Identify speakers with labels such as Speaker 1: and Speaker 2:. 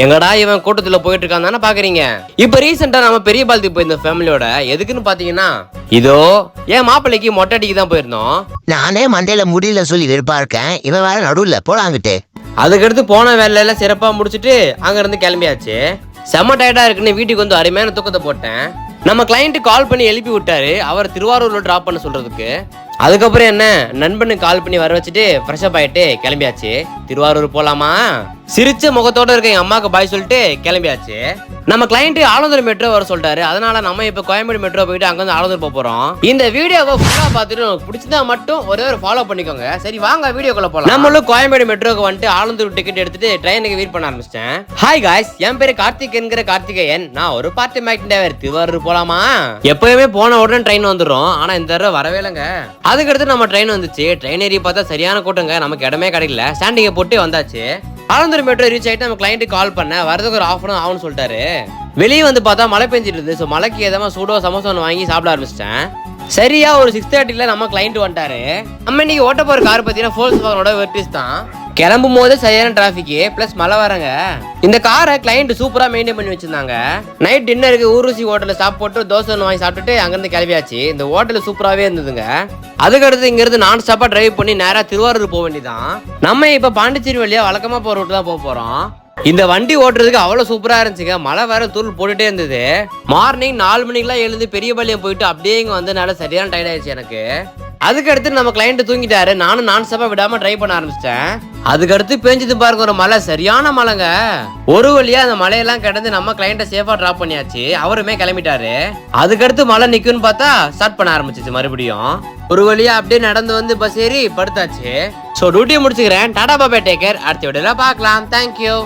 Speaker 1: எங்கடா இவன் கூட்டத்துல போயிட்டு இருக்கான் தானே பாக்குறீங்க. இப்ப ரீசெண்டா நம்ம பெரிய பாலத்துக்கு போயிருந்தோம் ஃபேமிலியோட. எதுக்குன்னு பாத்தீங்கன்னா இதோ என் மாப்பிள்ளைக்கு மொட்டை அடிக்கு தான் போயிருந்தோம்.
Speaker 2: நானே மண்டையில முடியல சொல்லி வெறுப்பா இருக்கேன், இவன் வேற நடுவுல போலாங்கிட்டு.
Speaker 1: அதுக்கடுத்து போன வேலையில சிறப்பா முடிச்சுட்டு அங்க இருந்து கிளம்பியாச்சு. செம்ம டயர்டா இருக்குன்னு வீட்டுக்கு வந்து அருமையான தூக்கத்தை போட்டேன். நம்ம கிளைண்ட் கால் பண்ணி எழுப்பி விட்டாரு, அவர் திருவாரூர்ல டிராப் பண்ண சொல்றதுக்கு. அதுக்கப்புறம் என்ன, நண்பனுக்கு கால் பண்ணி வர வச்சுட்டு ஃப்ரெஷ் அப் ஆயிட்டு கிளம்பியாச்சு. திருவாரூர் போலாமா? சிரிச்ச முகத்தோட இருக்க என் அம்மாக்கு பாய் சொல்லிட்டு கிளம்பியாச்சு. நம்ம கிளைண்ட் ஆலந்தூர் மெட்ரோ வர சொல்லிட்டாரு. அதனால நம்ம இப்ப கோயம்பேடு மெட்ரோ போயிட்டு அங்க வந்து ஆலந்தூர் போறோம். இந்த வீடியோவை ஃபுல்லா பார்த்துட்டு உங்களுக்கு பிடிச்சதா மட்டும் ஒரே ஒரு ஃபாலோ பண்ணிக்கோங்க. சரி வாங்க வீடியோக்குள்ள போலாம். நம்மளும் கோயம்பேடு மெட்ரோக்கு வந்துட்டு ஆலந்தூர் டிக்கெட் எடுத்துட்டு ட்ரெயினுக்கு வெயிட் பண்ண ஆரம்பிச்சிட்டேன். ஹாய் காய்ஸ், என் பேரு கார்த்திக் என்கிற கார்த்திகேயன். நான் ஒரு part time acting driver. Thiruvarur போலாமா? எப்பயுமே போன உடனே ட்ரெயின் வந்துடும், ஆனா இந்த தடவை வரவே இல்லைங்க. அதுக்கடுத்து நம்ம ட்ரெயின் வந்துச்சு. ட்ரெயின் ஏறி பார்த்தா சரியான கூட்டங்க, நமக்கு இடமே கிடைக்கல. ஸ்டாண்டிங்கை போட்டு வந்தாச்சு. ஆலந்தூர் மெட்ரோ ரீச் ஆயிட்டு நம்ம கிளைண்ட் கால் பண்ண வரதுக்கு ஒரு ½ ஆகும்னு சொல்லிட்டாரு. வெளியே வந்து பார்த்தா மழை பெஞ்சிட்டு இருந்து. ஸோ மழைக்கு ஏதாவது சூடோ சமோசா ஒன்று வாங்கி சாப்பிட ஆரம்பிச்சிட்டேன். சரியா ஒரு 6:30 நம்ம கிளைண்ட் வந்துட்டாரு. நம்ம இன்னைக்கு ஓட்ட போற கார் பார்த்தீங்கன்னா ஃபோல்க்ஸ்வாகனோட வெர்டிஸ் தான். கிளம்பும் போது சரியான டிராபிக் பிளஸ் மழை வரங்க. இந்த காரை கிளைண்ட் சூப்பரா மெயின்டைன் பண்ணி வச்சிருந்தாங்க. நைட் டின்னருக்கு ஊர்வசி ஹோட்டல்ல சாப்பிட்டு போட்டு தோசை ஒன்று வாங்கி சாப்பிட்டுட்டு அங்கிருந்து கிளம்பியாச்சு. இந்த ஹோட்டல் சூப்பராகவே இருந்ததுங்க. அதுக்கடுத்து இங்க இருந்து நான் ஸ்டாப்பா டிரைவ் பண்ணி நேரா திருவாரூர் போக வேண்டியதான். நம்ம இப்ப பாண்டிச்சேரி வழியா வழக்கமா போற ரூட் தான் போக போறோம். இந்த வண்டி ஓட்டுறதுக்கு அவ்வளவு சூப்பரா இருந்துச்சுங்க. மழை வேற தூள் போட்டுட்டே இருந்தது. மார்னிங் 4 மணிக்கெல்லாம் எழுந்து பெரியபாளையம் போயிட்டு அப்படியே இங்க வந்தனால சரியான டயர்ட் ஆயிடுச்சு எனக்கு. அதுக்கடுத்து நம்ம கிளைண்ட் தூங்கிட்டாரு. நானும் நான் ஸ்டாப்பா விடாம ட்ரை பண்ண ஆரம்பிச்சிட்டேன். அதுக்கடுத்து பேஞ்சது பாருங்க ஒரு மழை, சரியான மழைங்க. ஒரு வழியா அந்த மழையெல்லாம் கிடந்து நம்ம கிளைண்ட சேஃபா டிராப் பண்ணியாச்சு. அவருமே கிளம்பிட்டாரு. அதுக்கடுத்து மழை நிக்குன்னு பார்த்தா ஸ்டார்ட் பண்ண ஆரம்பிச்சிச்சு மறுபடியும். ஒரு வழியா அப்படியே நடந்து வந்து பஸ் ஏறி படுத்தாச்சு. சோ டியூட்டியை முடிச்சுக்கிறேன். Tata Baba, take care. அடுத்த வீடியோல பார்க்கலாம். தேங்க்யூ.